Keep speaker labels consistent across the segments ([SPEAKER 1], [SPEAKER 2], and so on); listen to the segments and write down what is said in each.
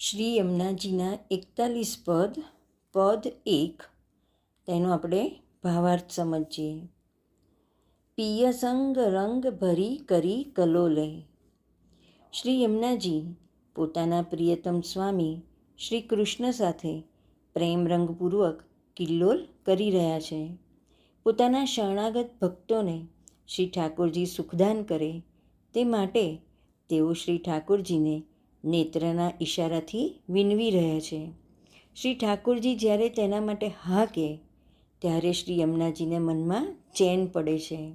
[SPEAKER 1] શ્રી યમુનાજીના 41 પદ. પદ 1, તેનો આપણે ભાવાર્થ સમજીએ. પિય સંગ રંગ ભરી કરી કલોલે. શ્રી યમુનાજી પોતાના પ્રિયતમ સ્વામી શ્રી કૃષ્ણ સાથે પ્રેમ રંગપૂર્વક કિલ્લોલ કરી રહ્યા છે. પોતાના શરણાગત ભક્તોને શ્રી ઠાકોરજી સુખદાન કરે તે માટે તેઓ શ્રી ઠાકોરજીને નેત્રના ઈશારાથી વિનવી રહ્યા છે. શ્રી ઠાકોરજી જ્યારે તેના માટે હા કહે ત્યારે શ્રી યમુનાજીને મનમાં ચેન પડે છે.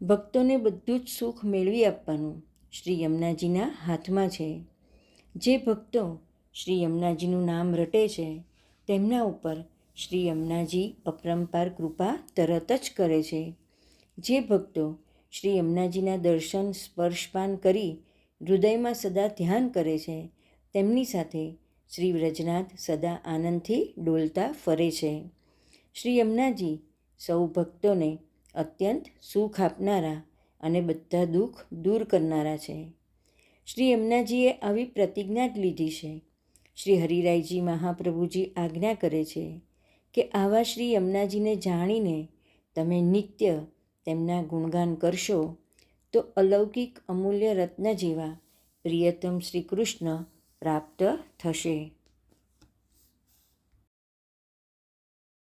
[SPEAKER 1] ભક્તોને બધું જ સુખ મેળવી આપવાનું શ્રી યમુનાજીના હાથમાં છે. જે ભક્તો શ્રી યમુનાજીનું નામ રટે છે તેમના ઉપર શ્રી યમુનાજી અપરંપાર કૃપા તરત જ કરે છે. જે ભક્તો શ્રી યમુનાજીના દર્શન સ્પર્શપાન કરી હૃદયમાં સદા ધ્યાન કરે છે તેમની સાથે શ્રી વ્રજનાથ સદા આનંદથી ડોલતા ફરે છે. શ્રી યમુનાજી સૌ ભક્તોને અત્યંત સુખ આપનારા અને બધા દુઃખ દૂર કરનારા છે. શ્રી યમુનાજીએ આવી પ્રતિજ્ઞા જ લીધી છે. શ્રી હરિરાયજી મહાપ્રભુજી આજ્ઞા કરે છે કે આવા શ્રી યમુનાજીને જાણીને તમે નિત્ય તેમના ગુણગાન કરશો તો અલૌકિક અમૂલ્ય રત્ન જેવા પ્રિયતમ શ્રી કૃષ્ણ પ્રાપ્ત થશે.